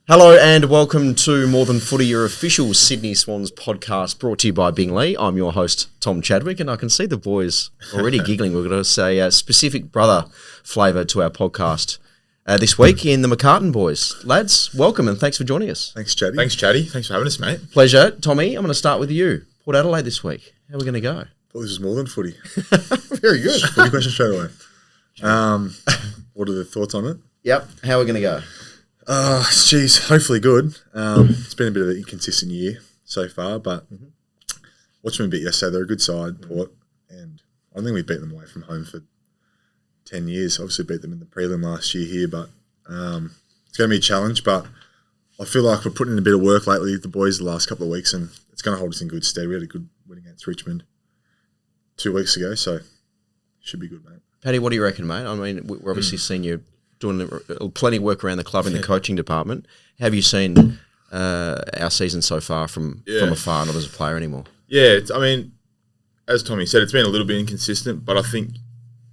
Hello and welcome to More Than Footy, your official Sydney Swans podcast brought to you by Bingley. I'm your host, Tom Chadwick, and I can see the boys already giggling. We're going to say a specific brother flavour to our podcast this week in the McCartin boys. Lads, welcome and thanks for joining us. Thanks, Chatty. Thanks, Chatty. Thanks for having us, mate. Pleasure. Tommy, I'm going to start with you. Port Adelaide this week. How are we going to go? I thought this was more than footy. Very good. Footy question straight away. What are the thoughts on it? Yep. How are we going to go? Hopefully good. It's been a bit of an inconsistent year so far, but watched them a bit yesterday. They're a good side, Port, and I think we beat them away from home for 10 years. Obviously beat them in the prelim last year here, but it's going to be a challenge, but I feel like we're putting in a bit of work lately, the boys, the last couple of weeks, and it's going to hold us in good stead. We had a good win against Richmond 2 weeks ago, so should be good, mate. Paddy, what do you reckon, mate? I mean, we're obviously seeing you doing plenty of work around the club in the coaching department. Have you seen our season so far from afar, not as a player anymore? Yeah, as Tommy said, it's been a little bit inconsistent, but I think,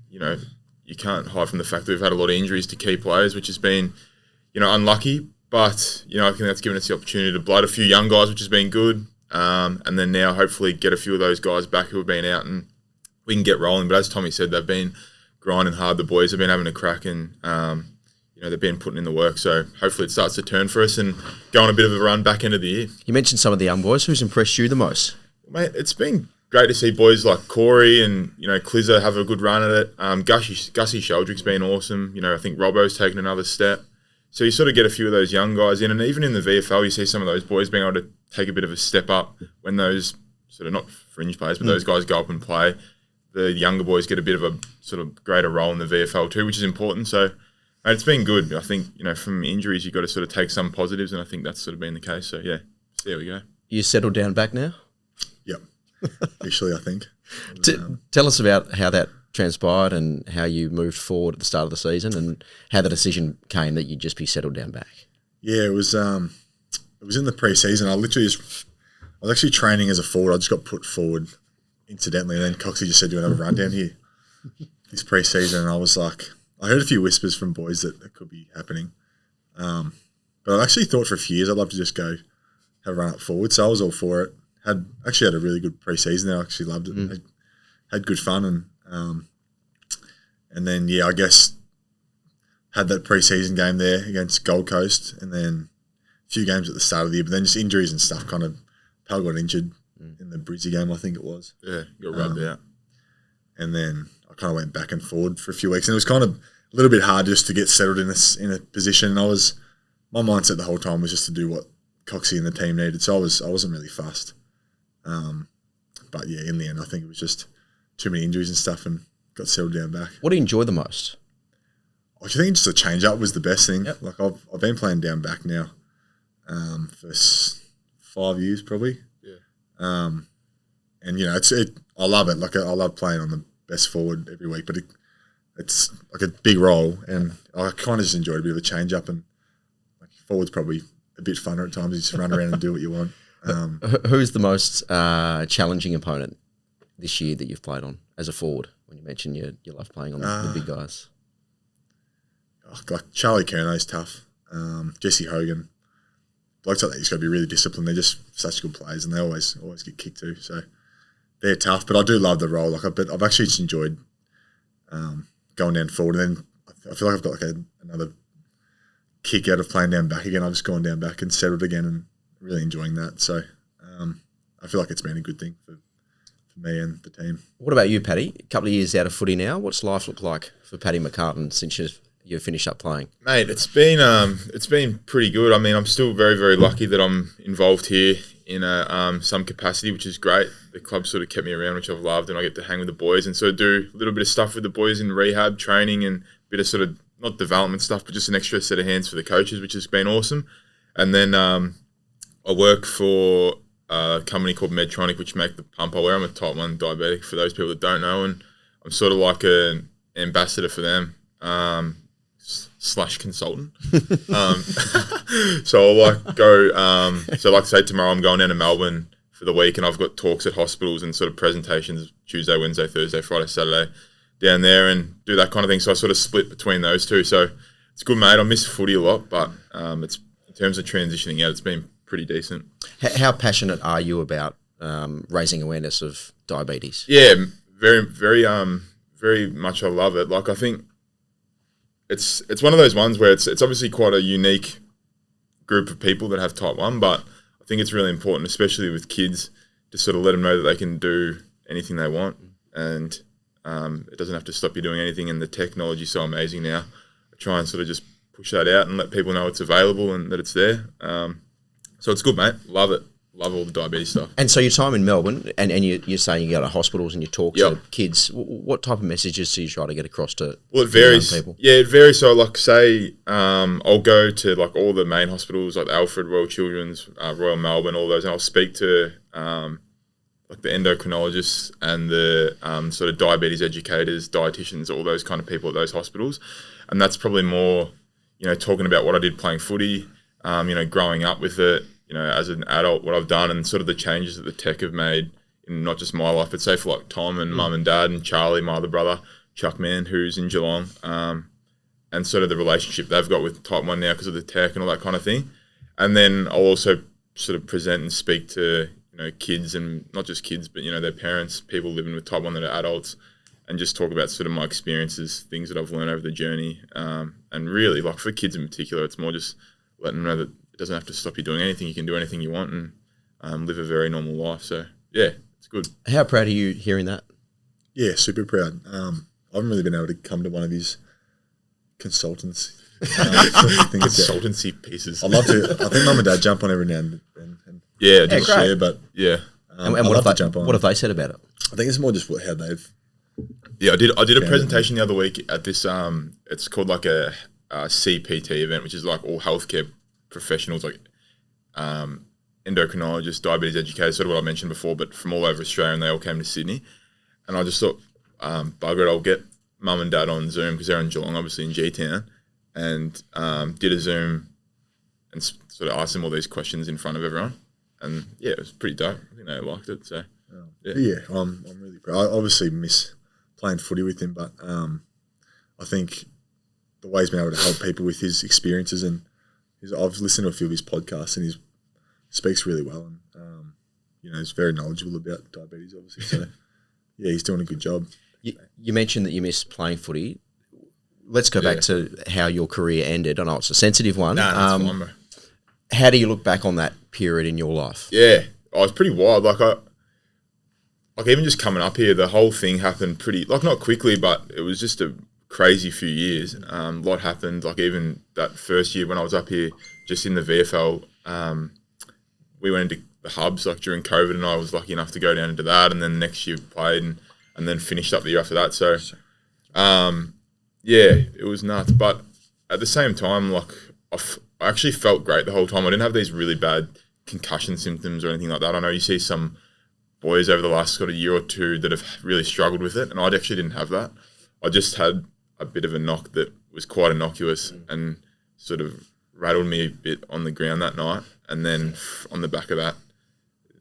you can't hide from the fact that we've had a lot of injuries to key players, which has been, unlucky. But, I think that's given us the opportunity to blood a few young guys, which has been good. And then now hopefully get a few of those guys back who have been out and we can get rolling. But as Tommy said, they've been grinding hard. The boys have been having a crack and, they've been putting in the work. So hopefully it starts to turn for us and go on a bit of a run back end of the year. You mentioned some of the young boys. Who's impressed you the most? Mate, it's been great to see boys like Corey and, Clizzer have a good run at it. Gussie Sheldrick's been awesome. I think Robbo's taken another step. So you sort of get a few of those young guys in. And even in the VFL, you see some of those boys being able to take a bit of a step up when those sort of not fringe players, but those guys go up and play. The younger boys get a bit of a sort of greater role in the VFL too, which is important. So mate, it's been good. I think, from injuries, you've got to sort of take some positives, and I think that's sort of been the case. So, yeah, there we go. You settled down back now? Yep. Officially, I think. Tell us about how that transpired and how you moved forward at the start of the season and how the decision came that you'd just be settled down back. Yeah, it was in the pre-season. I was actually training as a forward. I just got put forward incidentally, and then Coxie just said, "Do you want to have a run down here?" This pre-season, and I was like, I heard a few whispers from boys that it could be happening. But I actually thought for a few years I'd love to just go have a run up forward, so I was all for it. Had a really good pre-season there. I actually loved it. Had good fun, and then, I guess had that pre-season game there against Gold Coast, and then a few games at the start of the year, but then just injuries and stuff kind of, Pal got injured in the Brizzy game, I think it was. Yeah, got rubbed out. And then I kind of went back and forward for a few weeks, and it was kind of a little bit hard just to get settled in a position. My mindset the whole time was just to do what Coxie and the team needed, so I wasn't really fussed. But yeah, in the end, I think it was just too many injuries and stuff, and got settled down back. What do you enjoy the most? I think just a change up was the best thing. Yep. Like I've been playing down back now for 5 years probably. Yeah. And I love it. Like I love playing on the best forward every week, but it's like a big role, and I kind of just enjoyed a bit of a change up. And like forward's probably a bit funner at times. You just run around and do what you want. Who's the most challenging opponent this year that you've played on as a forward? When you mentioned you love playing on the big guys, like Charlie Curnow's tough. Jesse Hogan, blokes like that, you've got to be really disciplined. They're just such good players, and they always get kicked too. So they're tough, but I do love the role. Like I've actually just enjoyed going down forward, and then I feel like I've got like another kick out of playing down back again. I've just gone down back and settled again, and really enjoying that. So I feel like it's been a good thing for me and the team. What about you, Paddy? A couple of years out of footy now. What's life look like for Paddy McCartin since you've finished up playing? Mate, it's been pretty good. I mean, I'm still very, very lucky that I'm involved here in some capacity, which is great. The club sort of kept me around, which I've loved, and I get to hang with the boys and sort of do a little bit of stuff with the boys in rehab, training, and a bit of sort of, not development stuff, but just an extra set of hands for the coaches, which has been awesome. And then I work for a company called Medtronic, which make the pump I wear. I'm a type 1 diabetic, for those people that don't know, and I'm sort of like an ambassador for them. / consultant. So I'll like say tomorrow I'm going down to Melbourne for the week, and I've got talks at hospitals and sort of presentations Tuesday, Wednesday, Thursday, Friday, Saturday down there, and do that kind of thing. So I sort of split between those two. So it's good, mate. I miss footy a lot, but it's terms of transitioning out, it's been pretty decent. How passionate are you about raising awareness of diabetes? Yeah, very, very, very much. I love it. Like, I think it's one of those ones where it's obviously quite a unique group of people that have type 1, but I think it's really important, especially with kids, to sort of let them know that they can do anything they want, and it doesn't have to stop you doing anything. And the technology is so amazing now. I try and sort of just push that out and let people know it's available and that it's there. So it's good, mate. Love it. Love all the diabetes stuff. And so your time in Melbourne, and you're saying you go to hospitals and you talk to kids. What type of messages do you try to get across to it varies. Young people? Yeah, it varies. So, like, say, I'll go to like all the main hospitals, like Alfred, Royal Children's, Royal Melbourne, all those, and I'll speak to like the endocrinologists and the sort of diabetes educators, dietitians, all those kind of people at those hospitals. And that's probably more, talking about what I did playing footy, growing up with it, as an adult, what I've done, and sort of the changes that the tech have made in not just my life, but say for like Tom and mum and dad and Charlie, my other brother, Chuck Man, who's in Geelong, and sort of the relationship they've got with type 1 now because of the tech and all that kind of thing. And then I'll also sort of present and speak to, kids, and not just kids, but, their parents, people living with type 1 that are adults, and just talk about sort of my experiences, things that I've learned over the journey. And really, like for kids in particular, it's more just letting them know that it doesn't have to stop you doing anything. You can do anything you want and live a very normal life. So, yeah, it's good. How proud are you hearing that? Yeah, super proud. I haven't really been able to come to one of his consultants. Consultancy pieces. I'd love to. I think mum and dad jump on every now and then. Yeah, just share, but yeah. And what have they said about it? I think it's more just how they've. Yeah, I did a presentation the other week at this. It's called like a CPT event, which is like all healthcare professionals, like endocrinologists, diabetes educators, sort of what I mentioned before, but from all over Australia, and they all came to Sydney. And I just thought, bugger it, I'll get mum and dad on Zoom because they're in Geelong, obviously in G-Town, and did a Zoom and sort of asked them all these questions in front of everyone. And yeah, it was pretty dope. I think they liked it. So yeah, I'm really proud. I obviously miss playing footy with him, but I think the way he's been able to help people with his experiences, and I've listened to a few of his podcasts, and he speaks really well, and he's very knowledgeable about diabetes, obviously. So yeah, he's doing a good job. You mentioned that you miss playing footy. Let's go back to how your career ended. I know it's a sensitive one. No, that's fine, bro. How do you look back on that period in your life? Yeah, I was pretty wild. Like even just coming up here, the whole thing happened pretty, like not quickly, but it was just a crazy few years. A lot happened. Like even that first year when I was up here, just in the VFL, we went into the hubs like during COVID, and I was lucky enough to go down into that. And then next year played and then finished up the year after that. So, yeah, it was nuts. But at the same time, like I actually felt great the whole time. I didn't have these really bad concussion symptoms or anything like that. I know you see some boys over the last sort of year or two that have really struggled with it, and I actually didn't have that. I just had a bit of a knock that was quite innocuous and sort of rattled me a bit on the ground that night. And then on the back of that,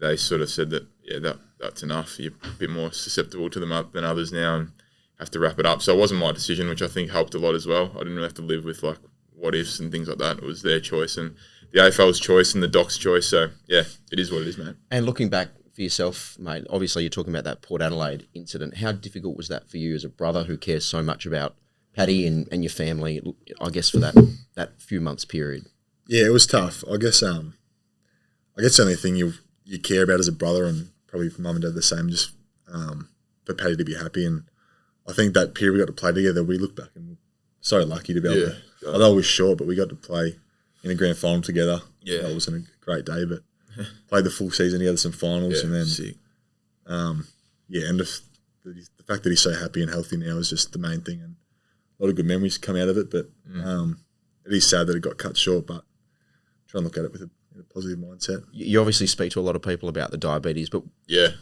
they sort of said that, yeah, that's enough. You're a bit more susceptible to them up than others now and have to wrap it up. So it wasn't my decision, which I think helped a lot as well. I didn't really have to live with like what ifs and things like that. It was their choice and the AFL's choice and the doc's choice. So yeah, it is what it is, mate. And looking back for yourself, mate, obviously you're talking about that Port Adelaide incident. How difficult was that for you as a brother who cares so much about Paddy and your family, I guess, for that few months period? Yeah, it was tough. I guess the only thing you care about as a brother, and probably for mum and dad the same, just for Paddy to be happy. And I think that period we got to play together, we look back and we're so lucky to be able to, although it was short, but we got to play in a grand final together. Yeah. That wasn't a great day, but played the full season together, some finals, and then sick. And the fact that he's so happy and healthy now is just the main thing, and a lot of good memories come out of it. But it is sad that it got cut short, but try and look at it with a positive mindset. You obviously speak to a lot of people about the diabetes, but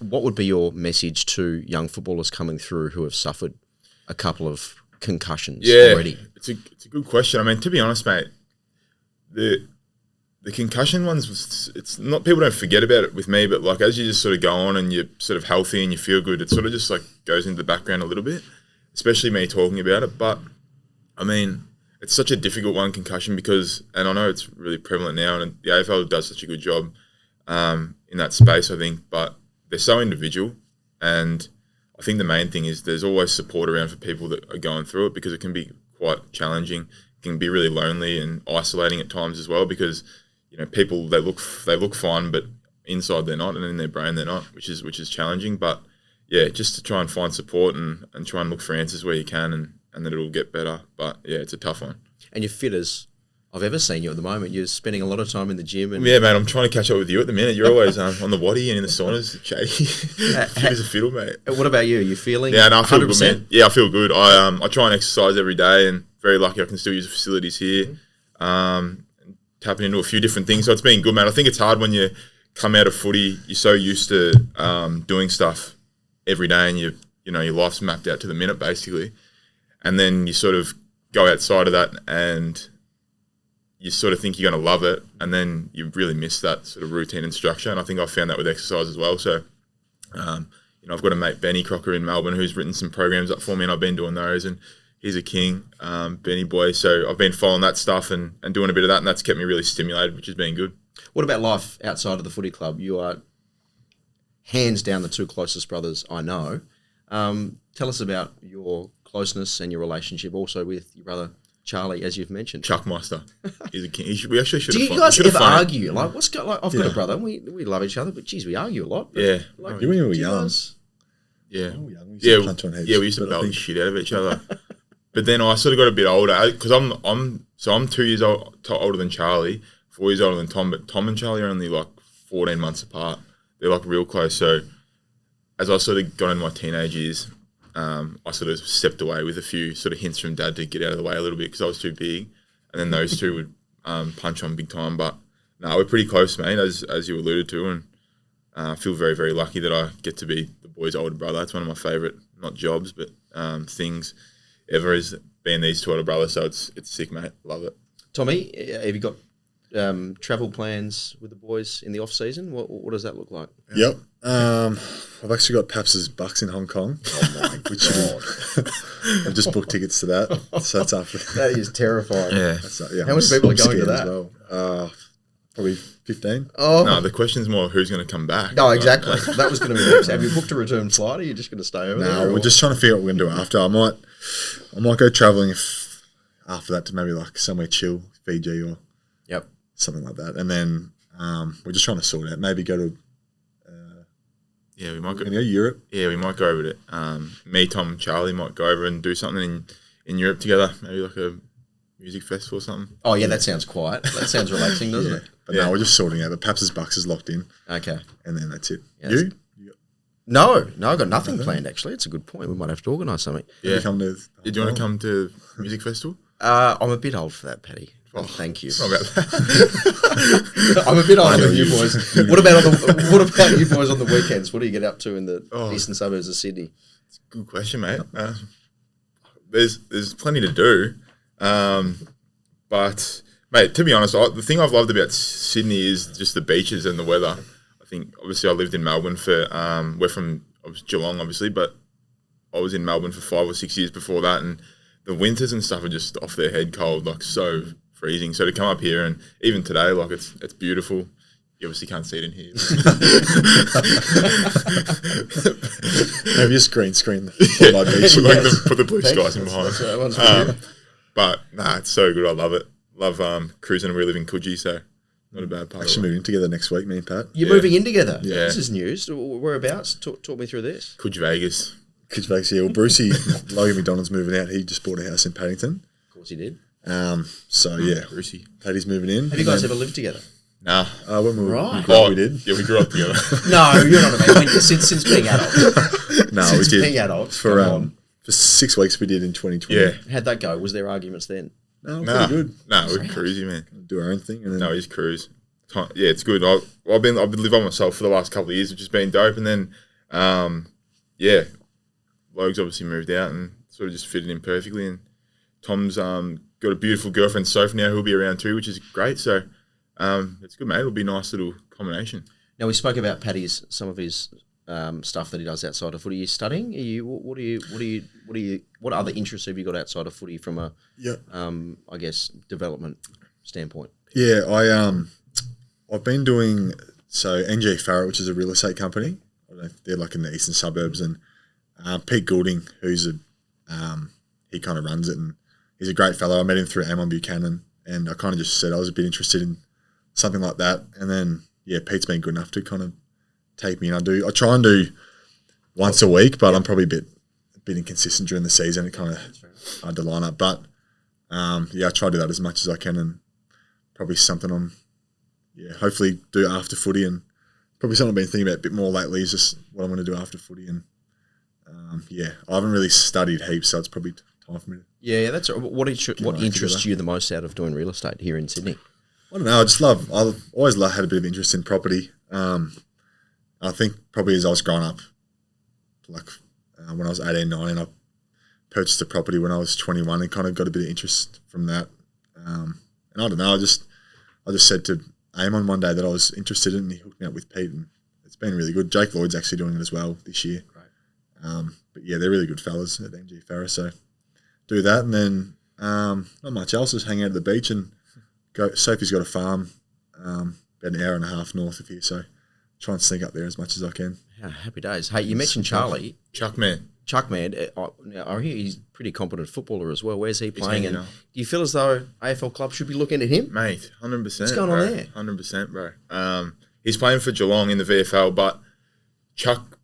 what would be your message to young footballers coming through who have suffered a couple of concussions already? It's a good question. I mean, to be honest, mate, the concussion ones, it's not, people don't forget about it with me, but like as you just sort of go on and you're sort of healthy and you feel good, it sort of just like goes into the background a little bit, especially me talking about it. But I mean, it's such a difficult one, concussion, because, and I know it's really prevalent now, and the AFL does such a good job in that space, I think, but they're so individual, and I think the main thing is there's always support around for people that are going through it, because it can be quite challenging. It can be really lonely and isolating at times as well, because people, they look fine, but inside they're not, and in their brain they're not, which is challenging. But yeah, just to try and find support and try and look for answers where you can, and then it'll get better. But yeah, it's a tough one. And you're fit as I've ever seen you at the moment. You're spending a lot of time in the gym. And yeah, mate, I'm trying to catch up with you at the minute. You're always on the waddy and in the saunas, chatty. Fit as a fiddle, mate. What about you? Are you feeling? Yeah, no, I feel 100%? Good, man. Yeah, I feel good. I try and exercise every day, and very lucky I can still use the facilities here. Tapping into a few different things, so it's been good, man. I think it's hard when you come out of footy. You're so used to doing stuff every day, and your life's mapped out to the minute basically, and then you sort of go outside of that and you sort of think you're going to love it, and then you really miss that sort of routine and structure. And I think I found that with exercise as well. So, I've got a mate, Benny Crocker in Melbourne, who's written some programs up for me, and I've been doing those, and he's a king, Benny boy. So I've been following that stuff and doing a bit of that, and that's kept me really stimulated, which has been good. What about life outside of the footy club? You are hands down the two closest brothers I know. Tell us about your closeness and your relationship also with your brother Charlie, as you've mentioned. Chuckmeister. He's a king. We actually should have. Do you guys ever argue? Like, I've got a brother, and we love each other, but geez, we argue a lot. Yeah. Like, you when we were young. Yeah. We used to belt the shit out of each other. But then I sort of got a bit older, because I'm 2 years older than Charlie, 4 years older than Tom, but Tom and Charlie are only like 14 months apart. They're like real close. So as I sort of got into my teenage years, I sort of stepped away with a few sort of hints from Dad to get out of the way a little bit, because I was too big, and then those two would punch on big time. But no, we're pretty close, mate, as you alluded to, and I feel very, very lucky that I get to be the boys' older brother. That's one of my favourite, not jobs, but things ever, is being these two older brothers. So it's sick, mate. Love it. Tommy, have you got travel plans with the boys in the off season? What does that look like? Yep. I've actually got Paps's Bucks in Hong Kong. Oh my god! I've just booked tickets to that. So that's after. That is terrifying. Yeah. How many people are going to that? Well. Probably 15. Oh no, the question's more who's going to come back. No, exactly. That was going to be next. Have you booked a return flight? Or are you just going to stay over there? No, we're just trying to figure out what we're going to do after. I might go travelling after that to maybe like somewhere chill, Fiji or something like that. And then we're just trying to sort out. Maybe go to we might go to Europe. Yeah, we might go over to me, Tom, Charlie might go over and do something in Europe together. Maybe like a music festival or something. Oh yeah, that sounds quiet. That sounds relaxing, doesn't it? But no, we're just sorting out. But Paps's Bucks is locked in. Okay. And then that's it. Yeah, you? No, I've got nothing planned actually. It's a good point. We might have to organise something. Yeah. Did you want to come to music festival? I'm a bit old for that, Paddy. Oh, thank you. Not about that. I'm a bit older than you boys. What about you boys on the weekends? What do you get up to in the eastern suburbs of Sydney? It's a good question, mate. There's plenty to do, but mate, to be honest, the thing I've loved about Sydney is just the beaches and the weather. I think obviously I lived in Melbourne for I was Geelong obviously, but I was in Melbourne for 5 or 6 years before that, and the winters and stuff are just off their head cold, like so freezing. So to come up here, and even today, like it's beautiful. You obviously can't see it in here. Maybe just green screen my beach. Put the blue skies in behind. But nah, it's so good. I love it. Love cruising, and we live in Coogee, so not a bad part. Actually moving together next week, me and Pat. You're moving in together? Yeah. This is news. Whereabouts? Talk me through this. Coogee, Vegas. Coogee, Vegas, yeah. Well, Brucey, Logan McDonald's moving out. He just bought a house in Paddington. Of course he did. So, yeah. Brucey. Paddy's moving in. Have you guys ever lived together? Nah. When we were right. we did. Yeah, we grew up together. No, you're not a man. Since being adults. No, since we did. Being adults. For 6 weeks we did in 2020. Yeah. How'd that go? Was there arguments then? No, pretty good. No, we're cruisy, man. Do our own thing. And then no, he's cruise. Yeah, it's good. I've been living by myself for the last couple of years, which has been dope. And then, Logue's obviously moved out and sort of just fitted in perfectly. And Tom's got a beautiful girlfriend, Sophie, now, who'll be around too, which is great. So it's good, mate. It'll be a nice little combination. Now, we spoke about some of his stuff that he does outside of footy? Are you studying? What other interests have you got outside of footy from a, I guess, development standpoint? Yeah, I've been doing NG Farrell, which is a real estate company. I don't know if they're like in the eastern suburbs, and Pete Goulding, who's he kind of runs it, and he's a great fellow. I met him through Amon Buchanan, and I kind of just said I was a bit interested in something like that. And then Pete's been good enough to kind of take me, and I try and do once a week, but I'm probably a bit inconsistent during the season. It kind of hard to line up, but I try to do that as much as I can, and probably something I'm hopefully do after footy, and probably something I've been thinking about a bit more lately is just what I'm going to do after footy. And I haven't really studied heaps, so it's probably time for me to. Yeah, that's what interests you the most out of doing real estate here in Sydney? I don't know. I've always had a bit of interest in property. I think probably as I was growing up, like when I was 18, 19, I purchased a property when I was 21 and kind of got a bit of interest from that. And I don't know. I just said to Amon one day that I was interested in, and he hooked me up with Pete, and it's been really good. Jake Lloyd's actually doing it as well this year. Right. But they're really good fellas at MG Farrah, so do that, and then not much else. Just hang out at the beach and go. Sophie's got a farm about an hour and a half north of here, so try and sneak up there as much as I can. Yeah, happy days. Hey, you mentioned Charlie. Chuckman. I hear he's a pretty competent footballer as well. Where's he playing? And do you feel as though AFL clubs should be looking at him? Mate, 100%. What's going on there? 100%, bro. He's playing for Geelong in the VFL, but Chuck,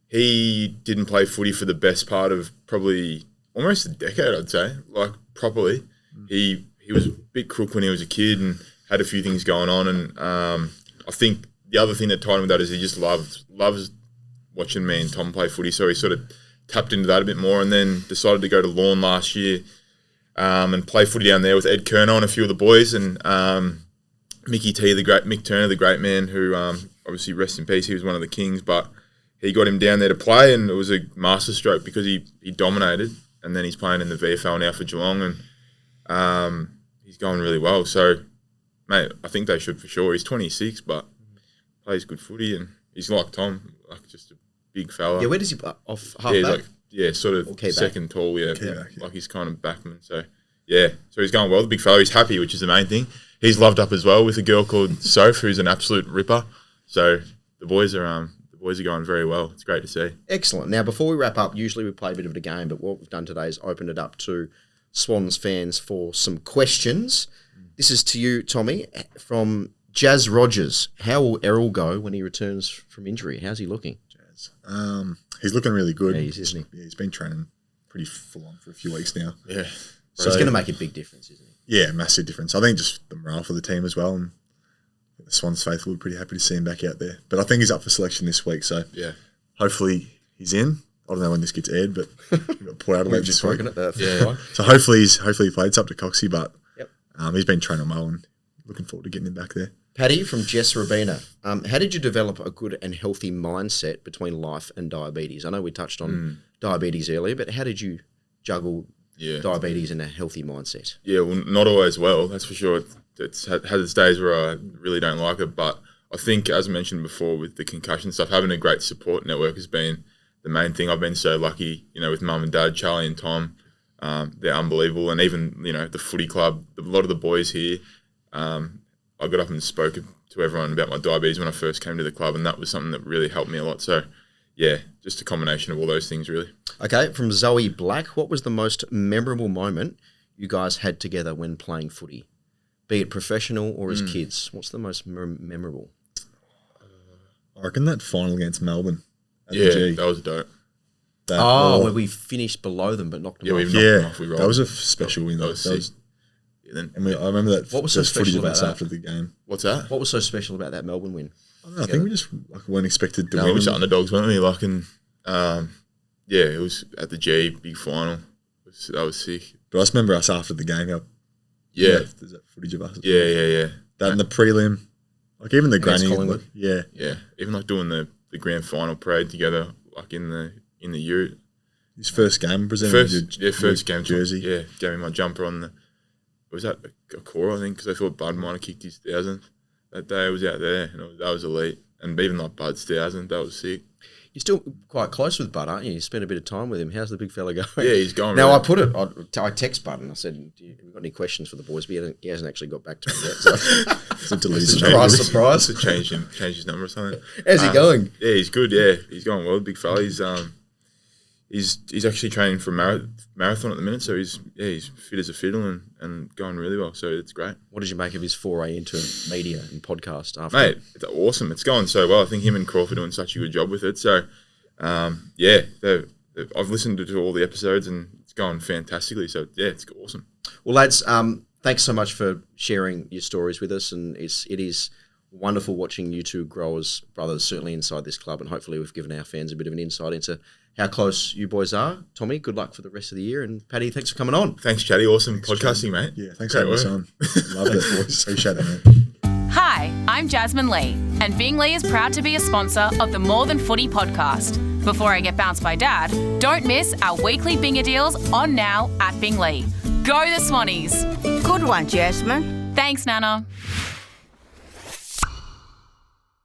he didn't play footy for the best part of probably almost a decade, I'd say, like properly. He was a bit crook when he was a kid and had a few things going on. And I think the other thing that tied him with that is he just loves watching me and Tom play footy, so he sort of tapped into that a bit more, and then decided to go to Lawn last year and play footy down there with Ed Kerner and a few of the boys, and Mick Turner, the great man, who obviously rest in peace, he was one of the kings, but he got him down there to play, and it was a masterstroke because he dominated, and then he's playing in the VFL now for Geelong, and he's going really well. So, mate, I think they should for sure. He's 26, but plays good footy, and he's like Tom, like just a big fella. Yeah, where does he play? Off half back? Sort of second tall, Back. like he's kind of backman. So, so he's going well. The big fella, he's happy, which is the main thing. He's loved up as well with a girl called Soph, who's an absolute ripper. So the boys are going very well. It's great to see. Excellent. Now, before we wrap up, usually we play a bit of a game, but what we've done today is opened it up to Swans fans for some questions. This is to you, Tommy, from Jazz Rogers. How will Errol go when he returns from injury? How's he looking? Jazz. He's looking really good. Yeah, isn't he? Yeah, he's been training pretty full on for a few weeks now. Yeah. So he's going to make a big difference, isn't he? Yeah, massive difference. I think just the morale for the team as well, and the Swans faithful were pretty happy to see him back out there. But I think he's up for selection this week, so hopefully he's in. I don't know when this gets aired, but we've got Port Adelaide this week. So hopefully he played. It's up to Coxie, but he's been training well and looking forward to getting him back there. Paddy from Jess Rabina. How did you develop a good and healthy mindset between life and diabetes? I know we touched on diabetes earlier, but how did you juggle diabetes and a healthy mindset? Yeah, well, not always well, that's for sure. It's had its days where I really don't like it, but I think, as I mentioned before, with the concussion stuff, having a great support network has been the main thing. I've been so lucky, with mum and dad, Charlie and Tom. They're unbelievable, and even the footy club, a lot of the boys here. I got up and spoke to everyone about my diabetes when I first came to the club, and that was something that really helped me a lot. So, just a combination of all those things, really. Okay, from Zoe Black, what was the most memorable moment you guys had together when playing footy? Be it professional or as kids, what's the most memorable? I reckon that final against Melbourne. That was dope. Where we finished below them but knocked them off. We knocked them off. We rolled. That was a special win. That was I remember that. What was so special about that? After the game? What's that? What was so special about that Melbourne win? I think we just weren't expected to win. We were underdogs, weren't we? It was at the G, big final. That was sick. But I just remember us after the game. There's that footage of us. Yeah. That and the prelim, even the granny. Even doing the grand final parade together, in the Ute. His first game, presented first game jersey. Gave me my jumper on the. Was that a core, I think, because I thought Bud might have kicked his 1000th that day. I was out there, and that was elite. and even like Bud Stousen, that was sick. You're still quite close with Bud, aren't you? You spent a bit of time with him. How's the big fella going? Yeah, he's going. Now, really. I text Bud and I said, have you got any questions for the boys? But he hasn't actually got back to me yet. So. It's a deleted Surprise. To change his number or something. How's he going? Yeah, he's good. Yeah, he's going well. Big fella. He's actually training for marathon at the minute, so he's fit as a fiddle and going really well. So it's great. What did you make of his foray into media and podcast after? Mate, it's awesome. It's going so well. I think him and Crawford are doing such a good job with it. So, yeah, I've listened to all the episodes and it's going fantastically. So, yeah, it's awesome. Well, lads, thanks so much for sharing your stories with us, and it is wonderful watching you two grow as brothers, certainly inside this club, and hopefully we've given our fans a bit of an insight into how close you boys are. Tommy, good luck for the rest of the year, and Paddy, thanks for coming on. Thanks, Chatty. Awesome podcasting, mate. Yeah, thanks for having us on. Love it, boys. Appreciate it, mate. Hi, I'm Jasmine Lee, and Bing Lee is proud to be a sponsor of the More Than Footy podcast. Before I get bounced by Dad, don't miss our weekly Binger deals on now at Bing Lee. Go the Swannies. Good one, Jasmine. Thanks, Nana.